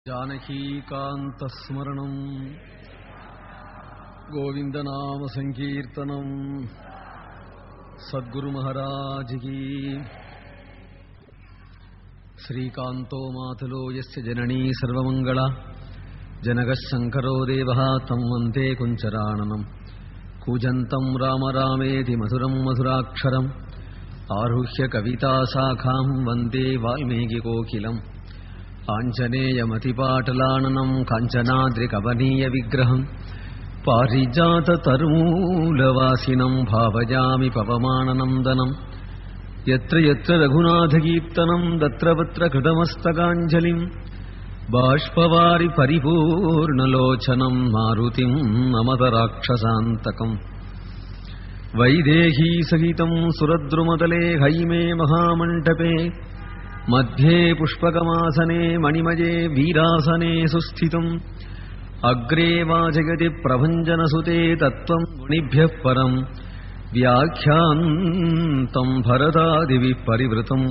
जानकीकान्तस्मरणं गोविन्दनामसङ्कीर्तनं सद्गुरुमहाराज की। श्रीकान्तो मातुलो यस्य जननी सर्वमङ्गला जनकः शङ्करो देवः तं वन्दे कुञ्चराननं कूजन्तं राम रामेति मधुरं मधुराक्षरम् आरुह्य कविताशाखां वन्दे वाल्मीकिकोकिलम् आञ्जनेयमतिपाटलाननं काञ्चनाद्रिकवनीयविग्रहम् पारिजाततरुमूलवासिनं भावयामि पवमाननन्दनं यत्र यत्र रघुनाथकीर्तनं तत्र तत्र कृतमस्तकाञ्जलिं बाष्पवारि परिपूर्णलोचनं मारुतिं नमत राक्षसान्तकम् वैदेही सहितं सुरद्रुमतले हैमे महामण्डपे मध्ये पुष्पकमासने मणिमये वीरासने सुस्थितम् अग्रे वाचयति प्रभञ्जनसुते तत्त्वं गुणिभ्यः परम् व्याख्यान्तं भरतादिभिः परिवृतं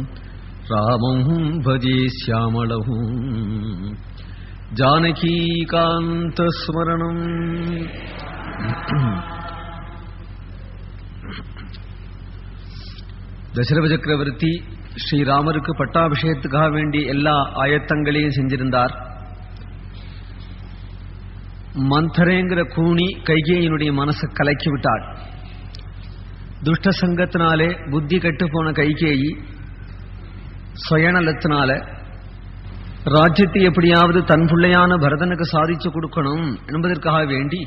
रामं भजे श्यामळं जानकीकान्तस्मरणम्। தசரத சக்கரவர்த்தி ஸ்ரீராமருக்கு பட்டாபிஷேகத்துக்காக வேண்டி எல்லா ஆயத்தங்களையும் செஞ்சிருந்தார். மந்தரேங்கிற கூணி கைகேயினுடைய மனசை கலக்கி விட்டாள். துஷ்ட சங்கத்தினாலே புத்தி கெட்டு போன கைகேயி சுயநலத்தினால ராஜ்யத்தை எப்படியாவது தன் பிள்ளையான பரதனுக்கு சாதிச்சு கொடுக்கணும் என்பதற்காக வேண்டி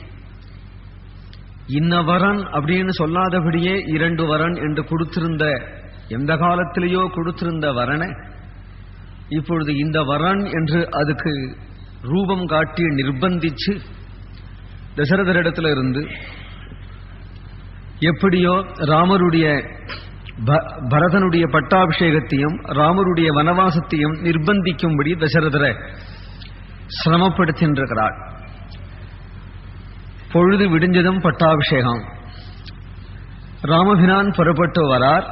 இன்ன வரன் அப்படின்னு சொல்லாதபடியே 2 வரன் என்று கொடுத்திருந்த, எந்த காலத்திலேயோ கொடுத்திருந்த வரனை இப்பொழுது இந்த வரன் என்று அதுக்கு ரூபம் காட்டி நிர்பந்திச்சு தசரதரிடத்துல இருந்து எப்படியோ ராமருடைய பரதனுடைய பட்டாபிஷேகத்தையும் ராமருடைய வனவாசத்தையும் நிர்பந்திக்கும்படி தசரதரை சிரமப்படுத்தின்றிருக்கிறார். பொழுது விடிஞ்சதும் பட்டாபிஷேகம். ராமபிரான் புறப்பட்டு வரார்.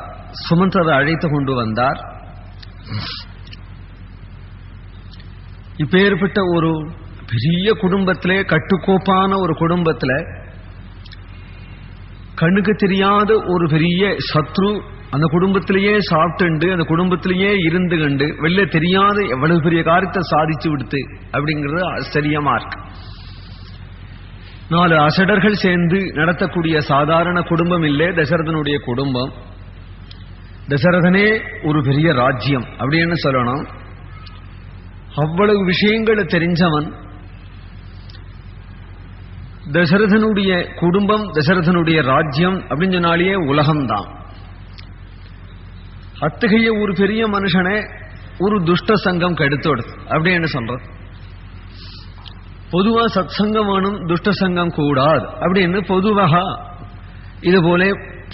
சுமந்தரை அழைத்து கொண்டு வந்தார். இப்பேற்பட்ட ஒரு பெரிய குடும்பத்திலே, கட்டுக்கோப்பான ஒரு குடும்பத்துல கண்ணுக்கு தெரியாத ஒரு பெரிய சத்ரு அந்த குடும்பத்திலேயே சாப்பிட்டு அந்த குடும்பத்திலேயே இருந்து கண்டு வெளில தெரியாத எவ்வளவு பெரிய காரியத்தை சாதிச்சு விடுத்து அப்படிங்கிறது ஆச்சரியமா இருக்கு. 4 அசடர்கள் சேர்ந்து நடத்தக்கூடிய சாதாரண குடும்பம் இல்லை தசரதனுடைய குடும்பம். தசரதனே ஒரு பெரிய ராஜ்யம் அப்படின்னு சொல்லணும். அவ்வளவு விஷயங்களை தெரிஞ்சவன். தசரதனுடைய குடும்பம், தசரதனுடைய ராஜ்யம் அப்படின்னு சொன்னாலேயே உலகம்தான். அத்தகைய ஒரு பெரிய மனுஷனை ஒரு துஷ்ட சங்கம் கெடுத்தோடு அப்படின்னு சொல்றது. பொதுவா சத் சங்கம் வேணும், துஷ்ட சங்கம் கூடாது அப்படின்னு பொதுவாக இதுபோல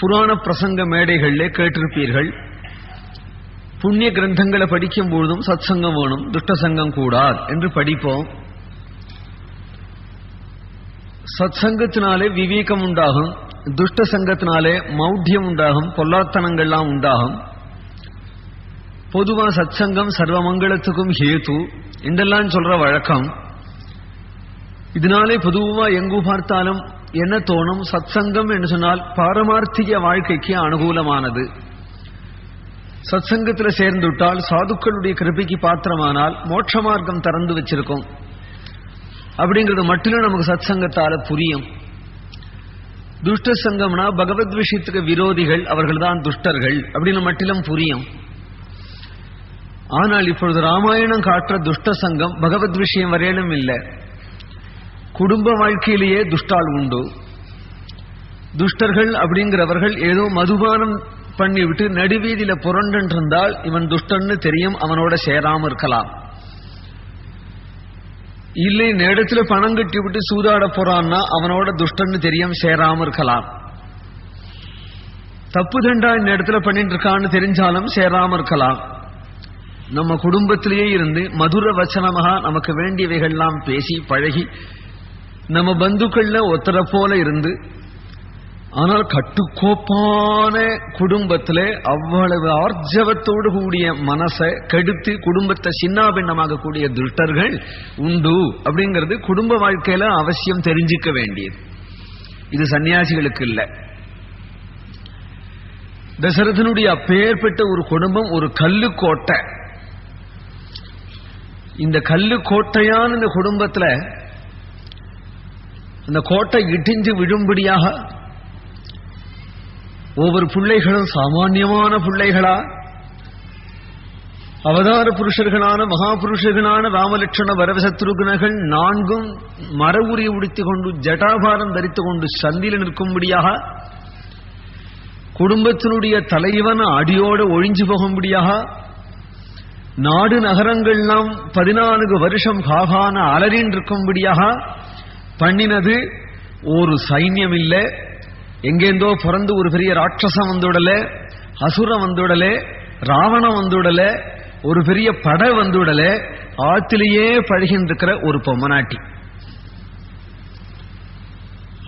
புராண பிரசங்க மேடைகள்ல கேட்டிருப்பீர்கள். புண்ணிய கிரந்தங்களை படிக்கும் பொழுதும் சத் சங்கம் வேணும், துஷ்ட சங்கம் கூடாது என்று படிப்போம். சத் சங்கத்தினாலே விவேகம் உண்டாகும், துஷ்ட சங்கத்தினாலே மௌಢ்யம் உண்டாகும், பொல்லாத்தனங்கள்லாம் உண்டாகும். பொதுவா சத் சங்கம் சர்வமங்கலத்துக்கும் ஹேது என்றெல்லாம் சொல்ற வழக்கம். இதனாலே பொதுவா எங்கு பார்த்தாலும் என்ன தோணும், சத் சங்கம் என்று சொன்னால் பாரமார்த்திக வாழ்க்கைக்கு அனுகூலமானது. சத் சங்கத்தில் சேர்ந்துவிட்டால் சாதுக்களுடைய கிருபைக்கு பாத்திரமானால் மோட்ச மார்க்கம் திறந்து வச்சிருக்கும் அப்படிங்கிறது மட்டிலும் நமக்கு சத் சங்கத்தால புரியும். துஷ்ட சங்கம்னா பகவத் விஷயத்துக்கு விரோதிகள், அவர்கள் தான் துஷ்டர்கள் அப்படின்னு மட்டிலும் புரியும். ஆனால் இப்பொழுது ராமாயணம் காட்டுற துஷ்ட சங்கம் பகவத் விஷயம் வரையிலும் இல்லை. குடும்ப வாழ்க்கையிலேயே துஷ்டால் உண்டு. துஷ்டர்கள் அப்படிங்கிறவர்கள் ஏதோ மதுபானம் பண்ணிவிட்டு நடுவீதியில புரண்டு இருந்தால் இவன் துஷ்டன்னு தெரியும், அவனோட சேராம இருக்கலாம். இல்லை நேரத்துல பணம் கட்டி விட்டு சூதாட போறான்னா அவனோட துஷ்டன்னு தெரியும், சேராம இருக்கலாம். தப்பு தண்டா இந்த இடத்துல பண்ணிட்டு இருக்கான்னு தெரிஞ்சாலும் சேராம இருக்கலாம். நம்ம குடும்பத்திலேயே இருந்து மதுர வச்சனமாக நமக்கு வேண்டியவைகள்லாம் பேசி பழகி நம்ம பந்துக்கள்ல ஒத்தரை போல இருந்து ஆனால் கட்டுக்கோப்பான குடும்பத்திலே அவ்வளவு ஆர்ஜவத்தோடு கூடிய மனசை கெடுத்து குடும்பத்தை சின்னாபின்னமாக கூடிய துஷ்டர்கள் உண்டு அப்படிங்கிறது குடும்ப வாழ்க்கையில அவசியம் தெரிஞ்சிக்க வேண்டியது. இது சன்னியாசிகளுக்கு இல்லை. தசரதனுடைய அப்பேற்பட்ட ஒரு குடும்பம் ஒரு கல்லு கோட்டை. இந்த கல்லு கோட்டையான இந்த குடும்பத்துல அந்த கோட்டை இடிஞ்சு விழும்படியாக ஒவ்வொரு பிள்ளைகளும் சாமான்யமான பிள்ளைகளா அவதார புருஷர்களான மகாபுருஷர்களான ராமலட்சுமண வரவசத்ருகுணர்கள் நான்கும் மர உரி உடுத்திக் கொண்டு ஜட்டாபாரம் தரித்துக் கொண்டு சந்தில நிற்கும்படியாக குடும்பத்தினுடைய தலைவன் அடியோடு ஒழிஞ்சு போகும்படியாக நாடு நகரங்கள்லாம் 14 வருஷம் காகான அலறின் இருக்கும்படியாக பண்ணினது ஒரு சைன்யம் இல்லை. எங்கேந்தோ பிறந்து ஒரு பெரிய ராட்சசம் வந்துடல, அசுரம் வந்துடல, ராவணம் வந்துடல, ஒரு பெரிய படை வந்துடல. ஆத்திலேயே பழகின்றிருக்கிற ஒரு பொம்மநாட்டி,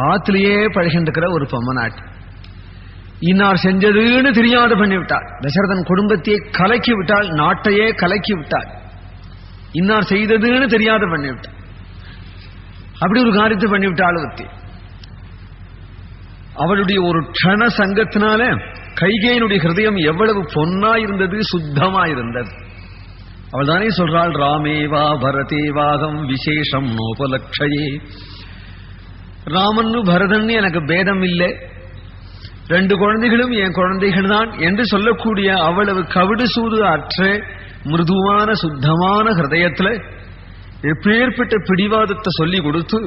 ஆத்திலேயே பழகின்றிருக்கிற ஒரு பொம்மநாட்டி இன்னார் செஞ்சதுன்னு தெரியாத பண்ணிவிட்டாள். தசரதன் குடும்பத்தையே கலக்கி விட்டாள், நாட்டையே கலக்கி விட்டாள். இன்னார் செய்ததுன்னு தெரியாத பண்ணிவிட்டாள். அப்படி ஒரு காரியத்தை பண்ணிவிட்டாள் ஒருத்தி. அவளுடைய ஒரு க்ஷண சங்கத்தினால கைகேயினுடைய ஹிருதயம் எவ்வளவு பொன்னா இருந்தது, சுத்தமா இருந்தது. அவள் தானே சொல்றாள், ராமேவா பரதேவாகம் விசேஷம் நோபலக்ஷயே. ராமன்னு பரதன் எனக்கு பேதம் இல்லை, 2 குழந்தைகளும் என் குழந்தைகள் தான் என்று சொல்லக்கூடிய அவ்வளவு கவிடு சூது அற்ற மிருதுவான சுத்தமான ஹிருதயத்துல எப்பேற்பட்ட பிடிவாதத்தை சொல்லி கொடுத்து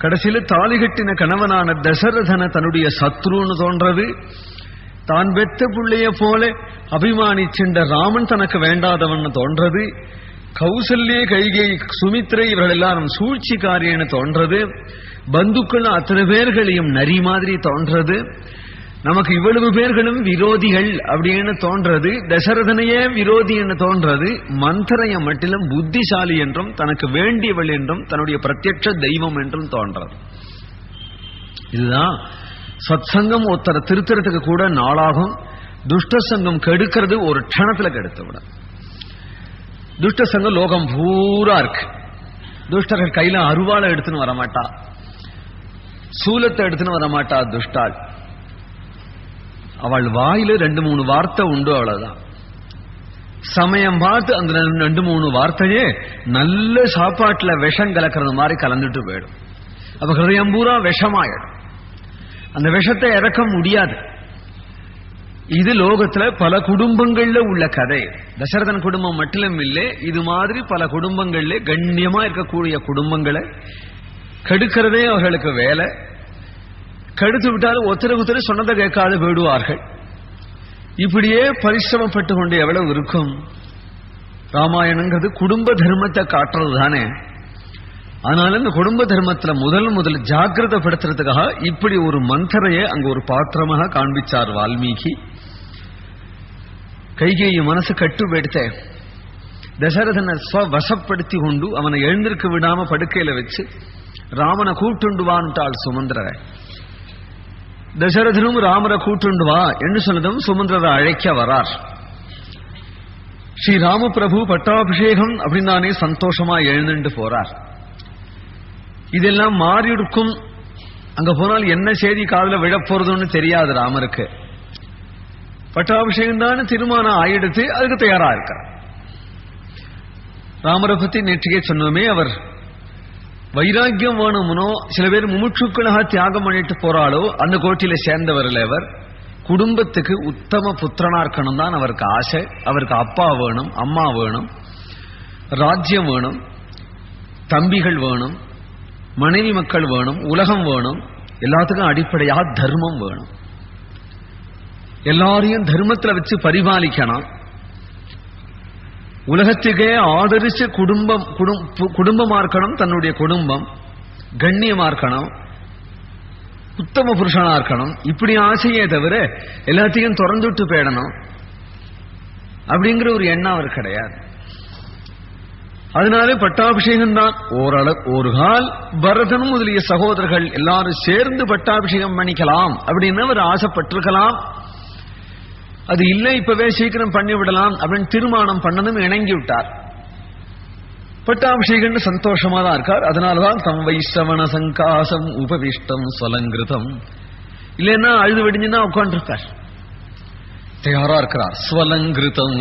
கடைசியில தாலி கட்டின கணவனான தசரதன தன்னுடைய சத்ருன்னு தோன்றது. தான் பெத்த பிள்ளைய போல அபிமானிச்சென்ற ராமன் தனக்கு வேண்டாதவன் தோன்றது. கௌசல்யே கைகை சுமித்ரை இவர்கள் எல்லாரும் சூழ்ச்சிக்காரியன்னு தோன்றது. பந்துக்கள் அத்தனை பேர்களையும் நரி மாதிரி தோன்றது. நமக்கு இவ்வளவு பேர்களும் விரோதிகள் அப்படின்னு தோன்றது. தசரதனையே விரோதி என்று தோன்றது. மந்தரைய மட்டிலும் புத்திசாலி என்றும் தனக்கு வேண்டியவள் என்றும் தன்னுடைய பிரத்யட்ச தெய்வம் என்றும் தோன்றது. இதுதான் சத்சங்கம். ஒருத்தர திருத்தறதுக்கு கூட நாளாகும். துஷ்ட சங்கம் கெடுக்கிறது ஒரு க்ஷணத்துல கெடுத்து விட. துஷ்ட சங்கம் லோகம் பூரா இருக்கு. துஷ்டர்கள் கையில அருவாளை எடுத்துன்னு வரமாட்டா, சூலத்தை எடுத்துன்னு வரமாட்டா. துஷ்டாள் அவள் வாயில 2-3 வார்த்தை உண்டு, அவ்வளவுதான். சமயம் பார்த்து அந்த 2-3 வார்த்தையே நல்ல சாப்பாட்டுல விஷம் கலக்கிறது மாதிரி கலந்துட்டு போயிடும். அப்ப ஹிருதயம் பூரா விஷமாயிடும். அந்த விஷத்தை இறக்க முடியாது. இது லோகத்துல பல குடும்பங்கள்ல உள்ள கதை. தசரதன் குடும்பம் மட்டும் இல்லை, இது மாதிரி பல குடும்பங்கள்ல கண்ணியமா இருக்கக்கூடிய குடும்பங்களை கெடுக்கிறதே அவர்களுக்கு வேலை. கெடுத்து விட்டாலும் ஒருத்தர் சொன்னதை கேட்காது போயிடுவார்கள். இப்படியே பரிசிரமப்பட்டு கொண்டு எவ்வளவு இருக்கும். ராமாயணங்கிறது குடும்ப தர்மத்தை காட்டுறது தானே. அதனால இந்த குடும்ப தர்மத்துல முதல் ஜாக்கிரதைப்படுத்துறதுக்காக இப்படி ஒரு மந்தரையை அங்க ஒரு பாத்திரமாக காண்பிச்சார் வால்மீகி. கைகேயி மனசு கட்டு போயிடுத்த தசரதனை வசப்படுத்தி கொண்டு அவனை எழுந்திருக்க விடாம படுக்கையில வச்சு ராமனை கூட்டுண்டுவான்ட்டாள் சுமந்திரரை. தசரதனும் ராமரை கூட்டுண்டு வா என்று சொன்னதும் சுமந்திரரை அழைக்க வரார். ஸ்ரீ ராமபிரபு பட்டாபிஷேகம் அப்படின்னானே சந்தோஷமா எழுந்துட்டு போறார். இதெல்லாம் மாறி இருக்கும். அங்க போனால் என்ன செய்தி காதுல விழப்போறதுன்னு தெரியாது ராமருக்கு. பட்டாபிஷேகம் தானே தீர்மானம் ஆயிடுத்து, அதுக்கு தயாரா இருக்கார். ராமரை பத்தி நேற்றுக்கே சொன்னோமே, அவர் வைராக்கியம் வேணும்னோ சில பேர் முமுட்சுக்களாக தியாகம் பண்ணிட்டு போறாளோ அந்த கோட்டில சேர்ந்தவர்கள். அவர் குடும்பத்துக்கு உத்தம புத்திரனா இருக்கணும் தான் அவருக்கு ஆசை. அவருக்கு அப்பா வேணும், அம்மா வேணும், ராஜ்யம் வேணும், தம்பிகள் வேணும், மனைவி மக்கள் வேணும், உலகம் வேணும். எல்லாத்துக்கும் அடிப்படையாக தர்மம் வேணும். எல்லாரையும் தர்மத்துல வச்சு பரிபாலிக்கணும். உலகத்துக்கே ஆதரிச்சு குடும்பமா இருக்கணும். தன்னுடைய குடும்பம் கண்ணியமா இருக்கணும், உத்தம புருஷனா இருக்கணும். இப்படி ஆசையே தவிர எல்லாத்தையும் திறந்துட்டு போயிடணும் அப்படிங்கிற ஒரு எண்ணம் அவர் கிடையாது. அதனாலே பட்டாபிஷேகம் தான். ஒரு கால் பரதனும் முதலிய சகோதரர்கள் எல்லாரும் சேர்ந்து பட்டாபிஷேகம் பண்ணிக்கலாம் அப்படின்னு அவர் ஆசைப்பட்டிருக்கலாம். அது இல்லை, இப்பவே சீக்கிரம் பண்ணிவிடலாம் அப்படின்னு தீர்மானம் பண்ணதும் இணங்கி விட்டார். பட்டாபிஷேகம் சந்தோஷமா தான் இருக்கார். அதனாலதான் தம் வைஷ்ணவன சங்காசம் உபவிஷ்டம் ஸ்வலங்கிருதம், இல்லைன்னா அழுது வெடிஞ்சுன்னா உட்காந்துருக்கார், தயாரா இருக்கிறார். ஸ்வலங்கிருதம்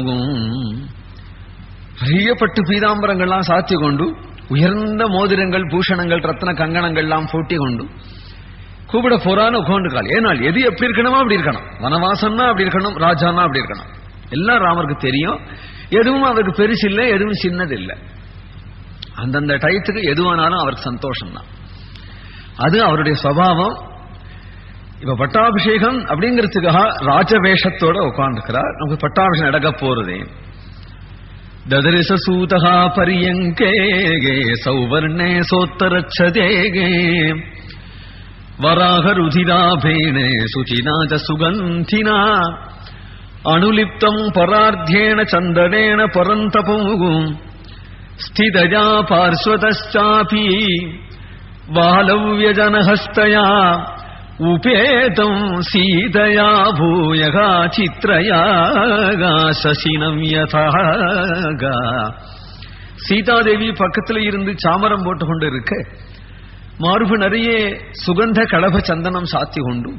நிறைய பட்டு பீதாம்பரங்கள்லாம் சாத்தி கொண்டு, உயர்ந்த மோதிரங்கள் பூஷணங்கள் ரத்ன கங்கணங்கள்லாம் பூட்டி கொண்டு கூப்பிட போறான்னு உட்காந்துருக்காள். ஏனால் எது எப்படி இருக்கணுமா அப்படி இருக்கணும், வனவாசம்னா அப்படி இருக்கணும், ராஜானா அப்படி இருக்கணும். எல்லாம் ராமருக்கு தெரியும். எதுவும் அவருக்கு பெருசு இல்லை, எதுவும் சின்னது இல்லை. அந்தந்த டயத்துக்கு எதுவானாலும் அவருக்கு சந்தோஷம் தான். அது அவருடைய சுபாவம். இப்ப பட்டாபிஷேகம் அப்படிங்கிறதுக்காக ராஜவேஷத்தோட உட்கார்ந்துக்கிறார். நமக்கு பட்டாபிஷேகம் நடக்க போறதே. ததரிச சூதகா பரியங்கே சௌவர்ணே சோத்தரச்சதேகே வராக ருதிராபேணே சுச்சினாஜ சுகந்தினா அனுலிப்தம் பரார்த்தியேன சந்தனேன பரந்தபமுகும் ஸ்திதயா பார்ஸ்வதச்சாபி வாலவ்யஜனஹஸ்தயா உபேதம் சீதயா பூயகா சித்ரயா சசினம் யதா. சீதாதேவி பக்கத்துல இருந்து சாமரம் போட்டு கொண்டு இருக்க, மார்பு நிறைய சுகந்த கலப சந்தனம் சாத்தி கொண்டு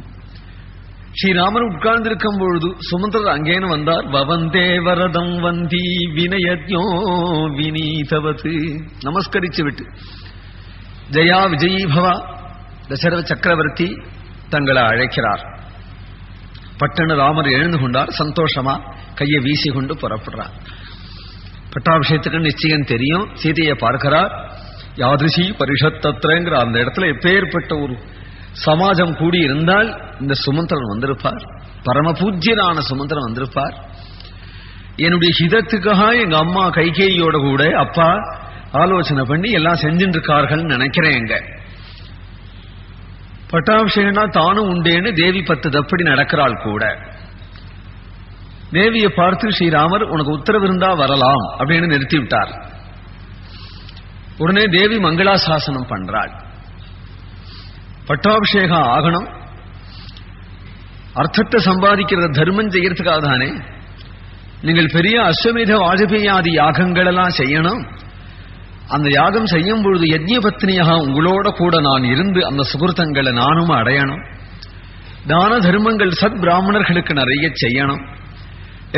ஸ்ரீராமன் உட்கார்ந்திருக்கும் பொழுது சுமந்திரர் அங்கேன்னு வந்தார். வவந்தே வரதம் வந்தி வினயத்யோ வினீதவது, நமஸ்கரிச்சு விட்டு ஜயா விஜயீ பவா தசரத சக்கரவர்த்தி தங்களை அழைக்கிறார். பட்டண ராமர் எழுந்து கொண்டார். சந்தோஷமா கையை வீசி கொண்டு புறப்படுறார். பட்டாபிஷேகத்துக்கு நிச்சயம் தெரியும். சீதையை பார்க்கிறார். யாதிருஷி பரிஷத்தத்திரங்கிற அந்த இடத்துல எப்பேற்பட்ட ஒரு சமாஜம் கூடி இருந்தால் இந்த சுமந்திரன் வந்திருப்பார். பரம பூஜ்யரான சுமந்திரன் வந்திருப்பார். என்னுடைய ஹிதத்துக்காக எங்க அம்மா கைகேயோட கூட அப்பா ஆலோசனை பண்ணி எல்லாம் செஞ்சுட்டு இருக்கார்கள் நினைக்கிறேங்க. பட்டாபிஷேகம்னா தானும் உண்டேன்னு தேவி 10 தப்படி நடக்கிறாள் கூட. தேவியை பார்த்து ஸ்ரீராமர் உனக்கு உத்தரவு இருந்தா வரலாம் அப்படின்னு நிறுத்தி விட்டார். உடனே தேவி மங்களாசாசனம் பண்றாள். பட்டாபிஷேகம் ஆகணும், அர்த்தத்தை சம்பாதிக்கிறத தர்மம் செய்யறதுக்காக தானே. நீங்கள் பெரிய அஸ்வமேத வாஜபேயாதி யாகங்கள் எல்லாம் செய்யணும். அந்த யாகம் செய்யும் பொழுது யஜ்ஞ பத்னியாக உங்களோட கூட நான் இருந்து அந்த சுகிருத்தங்களை நானும் அடையணும். தான தர்மங்கள் சத் பிராமணர்களுக்கு நிறைய செய்யணும்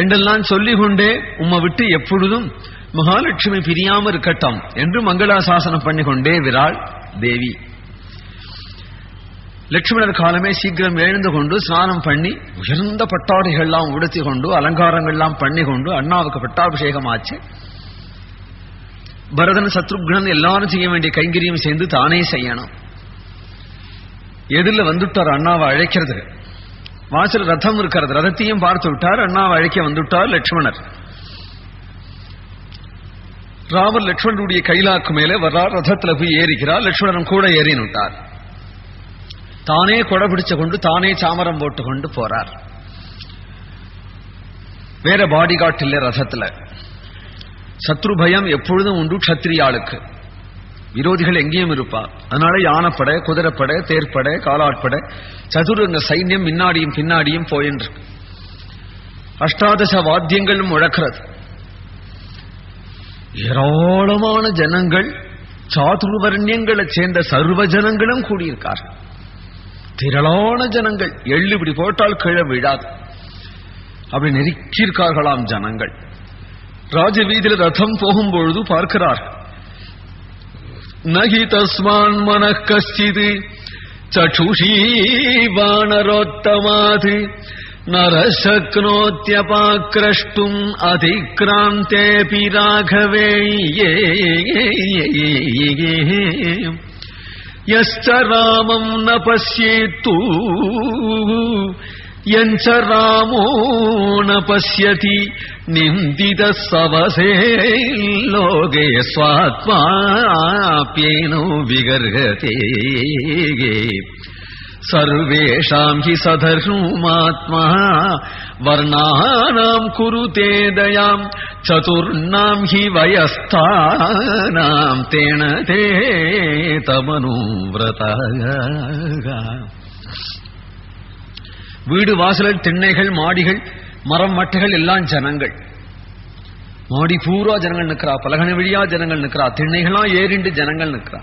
என்றெல்லாம் சொல்லிக் கொண்டே உம்மை விட்டு எப்பொழுதும் மகாலட்சுமி பிரியாம இருக்கட்டும் என்று மங்களாசாசனம் பண்ணிக்கொண்டே விராள் தேவி. லட்சுமணர் காலமே சீக்கிரம் எழுந்து கொண்டு ஸ்நானம் பண்ணி உயர்ந்த பட்டாடைகள்லாம் உடுத்தி கொண்டு அலங்காரங்கள்லாம் பண்ணி கொண்டு அண்ணாவுக்கு பட்டாபிஷேகம் ஆச்சு. பரதன் சத்ருக்னன் எல்லாரும் செய்ய வேண்டிய கைங்கரியம் சேர்ந்து தானே செய்யணும். எதிரில் வந்துட்டார் அண்ணாவை அழைக்கிறது. வாசல் ரதம் இருக்கிறது, ரதத்தையும் பார்த்து விட்டார். அண்ணாவை அழைக்க வந்துட்டார் லட்சுமணர். ராமர் லட்சுமணனுடைய கைலாக்கு மேலே வர்றார். ரதத்துல போய் ஏறிக்கிறார். லட்சுமணன் கூட ஏறின்னு விட்டார். தானே கொடை பிடிச்சு கொண்டு தானே சாமரம் போட்டு கொண்டு போறார். வேற பாடி கார்ட் இல்ல ரதத்துல. சத்ரு பயம் எப்பொழுதும் உண்டு க்ஷத்ரியாளுக்கு. விரோதிகள் எங்கேயும் இருப்பார். அதனால யானைப்படை, குதிரைப்படை, தேர்ப்படை, காலாட்படை, சதுரங்க சைன்யம் முன்னாடியும் பின்னாடியும் போயின்று. அஷ்டாதச வாத்தியங்களும் முழக்கிறது. ஏராளமான ஜனங்கள், சாதுர்வர்ணியங்களை சேர்ந்த சர்வ ஜனங்களும் கூடியிருக்கார்கள். திரளான ஜனங்கள், எள்ளு இப்படி போட்டால் கீழே விழாது, அப்படி நெருக்கியிருக்கார்களாம் ஜனங்கள். ராஜவீதியில் ரதம் போகும்பொழுது பார்க்கிறார். நகி தஸ்மான் மனக் கஷ்சித் சக்ஷுஷீ வானரோத்தமாத் நரசக்னோத்யபாக்ரஷ்டும் அதிக்ராந்தேபி ராகவே யஸ்ச ராமம் ந பஸ்யேத்து யஞ்ச ராமோ ந பஸ்யதி நிந்தித சவசே லோகே ஸ்வாத்மாப்யேனோ விகர்ஹதே சர்வேஷாம் ஹி சதர்மாத்மா வர்ணானாம் குருதே தயாம் சதுர்ணாம் ஹி வயஸ்தானாம் தேன தே தமனுவ்ரதா. வீடு வாசல் திண்ணைகள் மாடிகள் மரம் மட்டைகள் எல்லாம் ஜனங்கள். மாடி பூரா ஜனங்கள் நிற்கிறா, பலகனை வழியா ஜனங்கள் நிற்கிறா, திண்ணைகள்லாம் ஏறிண்டு ஜனங்கள் நிற்கிறா,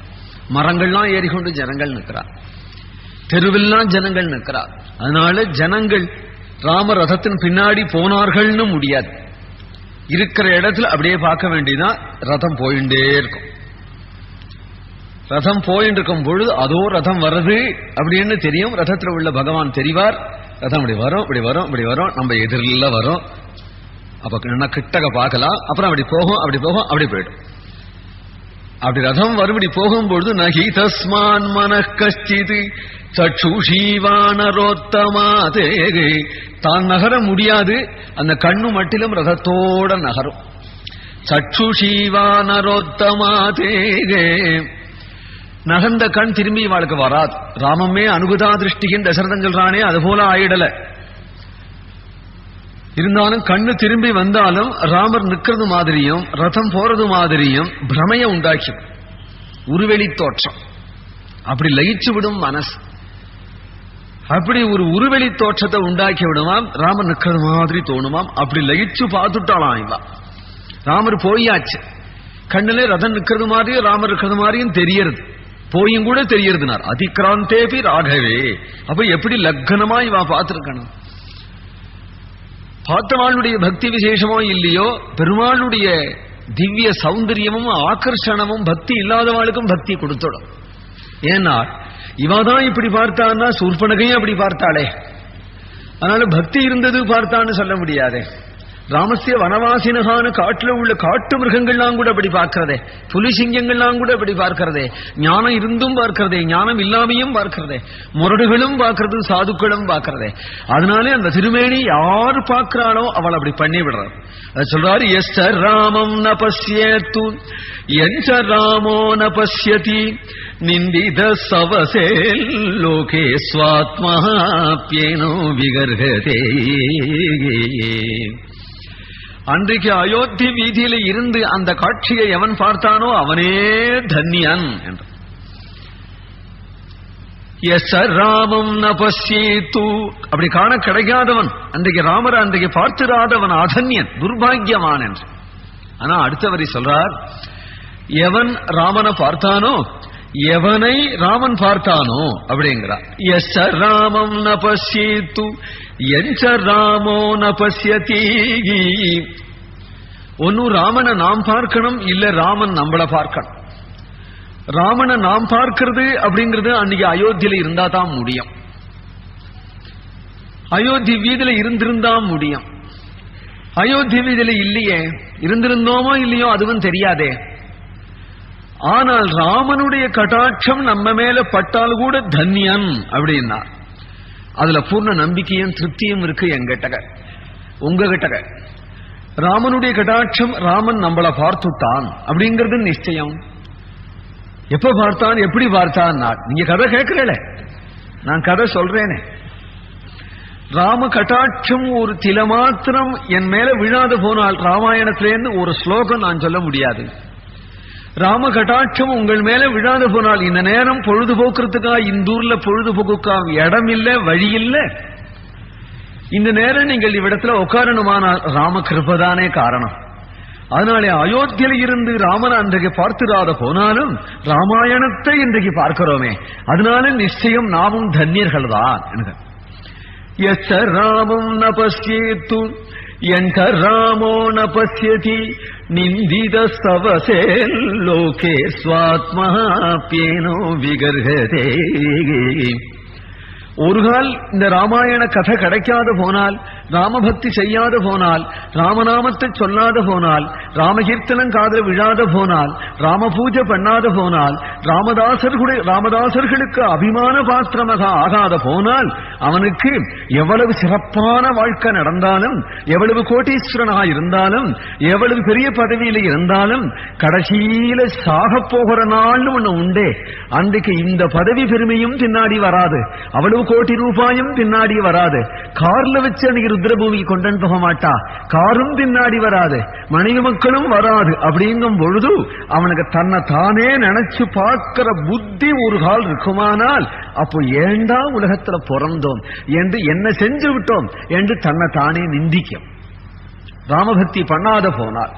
மரங்கள்லாம் ஏறிக்கொண்டு ஜனங்கள் நிற்கிறா, தெருவெல்லாம் ஜனங்கள் நிற்கிறா. அதனால ஜனங்கள் ராம ரதத்தின் பின்னாடி போனார்கள்னு முடியாது. இருக்கிற இடத்துல அப்படியே பார்க்க வேண்டியதான். ரதம் போயிட்டே இருக்கும். ரதம் போயிட்டு இருக்கும் பொழுது அதோ ரதம் வருது அப்படின்னு தெரியும். ரதத்துல உள்ள பகவான் தெரிவார். ரதம் இப்படி வரும், இப்படி வரும், இப்படி வரும், நம்ம எதிரில் வரும். அப்ப என்ன கிட்டக பார்க்கலாம். அப்புறம் அப்படி போகும், அப்படி போகும், அப்படி போயிடும். அப்படி ரதம் வரும்படி போகும்பொழுது நகி தஸ்மான் மனః கஷ்டித் சற்றுஷீவானரோத்தமாதே. தான் நகர முடியாது, அந்த கண்ணு மட்டிலும் ரதத்தோட நகரும். சற்றுஷீவானரோத்தமாதே. நகர்ந்த கண் திரும்பி வாழ்க்கை வராது. ராமமே அனுகுதா திருஷ்டிகின் தசரதன் சொல்றானே, அதுபோல ஆயிடல. இருந்தாலும் கண்ணு திரும்பி வந்தாலும் ராமர் நிற்கிறது மாதிரியும் ரதம் போறது மாதிரியும் பிரமைய உண்டாக்கி உருவெளி தோற்றம் அப்படி லயிச்சு விடும் மனசு. அப்படி ஒரு உருவெளி தோற்றத்தை உண்டாக்கி விடுவாம். ராமர் நிற்கிறது மாதிரி தோணுமாம். அப்படி லயிச்சு பார்த்துட்டாளாம் இவா. ராமர் போயாச்சு, கண்ணிலே ரதம் நிற்கிறது மாதிரியும் ராமர் இருக்கிறது மாதிரியும் தெரியறது, போயும் கூட தெரியறதுனார். அதிகிராந்தேபி ராகவே. அப்ப எப்படி லக்னமா இவா பார்த்திருக்கணும். பார்த்தவாளுடைய பக்தி விசேஷமோ இல்லையோ, பெருமாளுடைய திவ்ய சௌந்தரியமும் ஆகர்ஷணமும் பக்தி இல்லாதவாளுக்கும் பக்தி கொடுத்துடும். ஏன்னா இவாதான் இப்படி பார்த்தான்னா சூர்பனகையும் அப்படி பார்த்தாளே, அதனால பக்தி இருந்தது பார்த்தான்னு சொல்ல முடியாதே. ராமஸ்ய வனவாசினகான காட்டுல உள்ள காட்டு மிருகங்கள்லாம் கூட அப்படி பார்க்கிறதே, புலி சிங்கங்கள்லாம் கூட அப்படி பார்க்கிறதே, ஞானம் இருந்தும் பார்க்கிறதே, ஞானம் இல்லாமையும் பார்க்கிறதே, முரடுகளும் பார்க்கிறது, சாதுக்களும் பார்க்கிறதே. அதனாலே அந்த திருமேனி யார் பார்க்கிறாளோ அவள் அப்படி பண்ணி விடுறார். அது சொல்றாரு, எஸ் ராமம் ந பசியத்து எஞ்ச ராமோ ந பசியதி நிந்தித சவசே லோகே ஸ்வாத்மஹாப்யேனோ விகர்ஹதே. அன்றைக்கு அயோத்தி வீதியில இருந்து அந்த காட்சியை எவன் பார்த்தானோ அவனே தன்யன் என்று. எஸ் ராமம் ந பசியத்து, அப்படி காண கிடைக்காதவன், அன்றைக்கு ராமர் அன்றைக்கு பார்த்திராதவன் அதன்யன், துர்பாகியவான் என்று. ஆனா அடுத்த வரி சொல்றார், எவன் ராமனை பார்த்தானோ, எவனை ராமன் பார்த்தானோ அப்படிங்கிறார். எஸ் ராமம் ந பசியத்து எஞ்ச ராமோ ந பசியதி. ஒன்னும் ராமனை நாம் பார்க்கணும், இல்ல ராமன் நம்மள பார்க்கணும். ராமனை நாம் பார்க்கிறது அப்படிங்கிறது அன்னைக்கு அயோத்தியில இருந்தா தான் முடியும். அயோத்தி வீதியில இருந்திருந்தா முடியும். அயோத்தி வீதியில இல்லையே, இருந்திருந்தோமோ இல்லையோ அதுவும் தெரியாதே. ஆனால் ராமனுடைய கட்டாட்சம் நம்ம மேல பட்டால் கூட தன்யன் அப்படின்னா அதுல பூர்ண நம்பிக்கையும் திருப்தியும் இருக்கு. எங்கிட்டக உங்ககிட்டக ராமனுடைய கட்டாட்சம், ராமன் நம்மளை பார்த்துட்டான் அப்படிங்கிறது நிச்சயம். எப்ப பார்த்தான், எப்படி பார்த்தான்? நீங்க கதை கேட்கிறேல, நான் கதை சொல்றேனே. ராம கட்டாட்சம் ஒரு சில மாத்திரம் என் மேல விழாது போனால் ராமாயணத்திலேருந்து ஒரு ஸ்லோகம் நான் சொல்ல முடியாது. ராம கட்டாட்சம் உங்கள் மேல விழாது போனால் இந்த நேரம் பொழுதுபோக்குறதுக்கா இந்த ஊர்ல பொழுதுபோக்குக்கா இடம் இல்ல, வழி இல்ல. இந்த நேரம் நீங்கள் இவ்விடத்துல உட்காரணுமானால் ராம கிருபதானே காரணம். அதனாலே அயோத்தியில இருந்து ராமன் அன்றைக்கு பார்த்திராத போனாலும் ராமாயணத்தை இன்றைக்கு பார்க்கிறோமே, அதனால நிச்சயம் நாமும் தன்யர்கள் தான். எச்ச ராமம் ந பசியத்து எங்க ராமோ ந பசியதி நிந்தித சவசே லோகே ஸ்வாத்மஹாப்யேனோ விகர்ஹதே. ஒரு கால் இந்த ராமாயண கதை கிடைக்காத போனால், ராமபக்தி செய்யாத போனால், ராமநாமத்தை சொல்லாத போனால், ராமகீர்த்தனம் காதல விழாத போனால், ராம பூஜை பண்ணாத போனால், ராமதாசர்களுக்கு அபிமான பாத்திரமாக ஆகாத போனால் அவனுக்கு எவ்வளவு சிறப்பான வாழ்க்கை நடந்தாலும், எவ்வளவு கோட்டீஸ்வரனாக இருந்தாலும், எவ்வளவு பெரிய பதவியில இருந்தாலும், கடைசியில சாக போகிற நாள்னு ஒண்ணு உண்டே, அன்றைக்கு இந்த பதவி பெருமையும் பின்னாடி வராது, அவ்வளவு கோடி ரூபாயும் பின்னாடி வராது, கார்ல வச்சு அன்னைக்கு ருத்ரபூமிக்கு கொண்டு போக மாட்டா, காரும் பின்னாடி வராது, மனைவி மக்களும் வராது. அப்படிங்கும் பொழுது அவனுக்கு தன்னை தானே நினைச்சு பார்க்கிற புத்தி ஒரு கால் இருக்குமானால், அப்போ ஏண்டா உலகத்துல பிறந்தோம் என்று என்ன செஞ்சு விட்டோம் என்று தன்னை தானே நிந்திக்கும். ராமபக்தி பண்ணாத போனால்,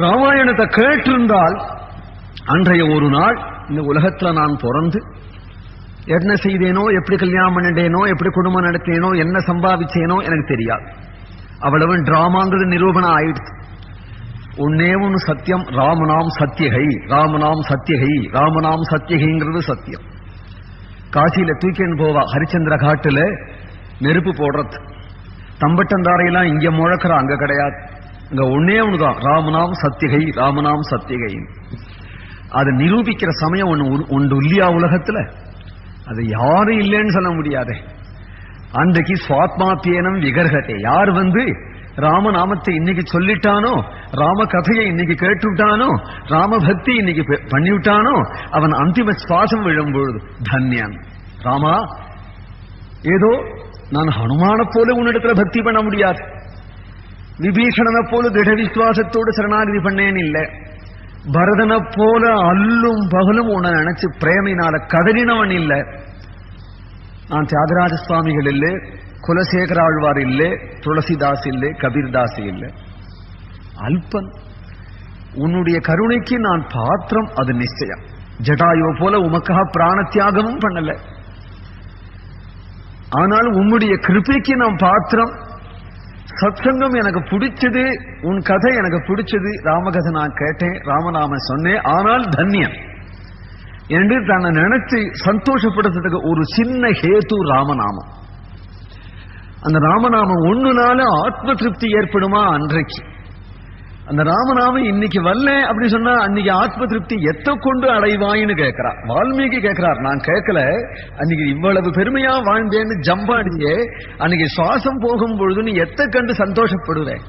ராமாயணத்தை கேட்டிருந்தால், அன்றைய ஒரு நாள் இந்த உலகத்துல நான் பிறந்து என்ன செய்தேனோ, எப்படி கல்யாணம் பண்ணிட்டேனோ, எப்படி குடும்பம் நடத்தினேனோ, என்ன சம்பாதிச்சேனோ எனக்கு தெரியாது. அவ்வளவு டிராமாங்கிறது நிரூபணம் ஆயிடுச்சு. ஒன்னே ஒன்னு சத்தியம், ராமநாம் சத்தியகை, ராமநாம் சத்தியகை, ராமநாம் சத்தியகைங்கிறது சத்தியம். காசியில தூக்கின்னு போவா ஹரிச்சந்திர காட்டுல நெருப்பு போடுறது, தம்பட்டந்தாரையெல்லாம் இங்க முழக்கிற, அங்க கிடையாது. அங்க ஒன்னே ஒண்ணுதான், ராமநாம் சத்தியகை, ராமநாம் சத்தியகை. அதை நிரூபிக்கிற சமயம் ஒன்று இல்லையா உலகத்துல? அது யாரும் இல்லைன்னு சொல்ல முடியாதே. அன்றைக்கு சுவாத்மாத்தியனம் விகர்கத்தை, யார் ராமநாமத்தை இன்னைக்கு சொல்லிட்டானோ, ராம கதையை இன்னைக்கு கேட்டுவிட்டானோ, ராமபக்தி இன்னைக்கு பண்ணிவிட்டானோ, அவன் அந்திம சுவாசம் விழும்பொழுது தன்யான். ராமா, ஏதோ நான் ஹனுமான போல உன்னிடத்துல பக்தி பண்ண முடியாது, விபீஷணனை போல திட விசுவாசத்தோடு சரணாகதி பண்ணேன் இல்லை, பரதனை போல அல்லும் பகலும் உன்னை நினைச்சு பிரேமையினால கதறினவன் இல்லை, நான் தியாகராஜ சுவாமிகள் இல்லை, குலசேகர ஆழ்வார் இல்லை, துளசிதாஸ் இல்லை, கபீர்தாஸ் இல்லை, அல்பன். உன்னுடைய கருணைக்கு நான் பாத்திரம், அது நிச்சயம். ஜடாயோ போல உமக்காக பிராண தியாகமும் பண்ணல, ஆனால் உன்னுடைய கிருபைக்கு நான் பாத்திரம். சத்சங்கம் எனக்கு பிடிச்சது, உன் கதை எனக்கு பிடிச்சது, ராமகதை நான் கேட்டேன், ராமநாம சொன்னேன், ஆனால் தன்யம் என்று தன்னை நினைச்சு சந்தோஷப்படுத்துறதுக்கு ஒரு சின்ன ஹேது ராமநாமம். அந்த ராமநாமம் ஒண்ணுனால ஆத்ம திருப்தி ஏற்படுமா? அன்றைக்கு அந்த ராமநாமம் இன்னைக்கு வரல அப்படி சொன்னா அன்னைக்கு ஆத்ம திருப்தி எத்த கொண்டு அடைவாயின்னு கேட்கிறார் வால்மீகி. கேட்கிறார், நான் கேட்கல, அன்னைக்கு இவ்வளவு பெருமையா வாழ்ந்தேன்னு ஜம்பாடியே, அன்னைக்கு சுவாசம் போகும் பொழுது நீ எத்த கண்டு சந்தோஷப்படுவேன்?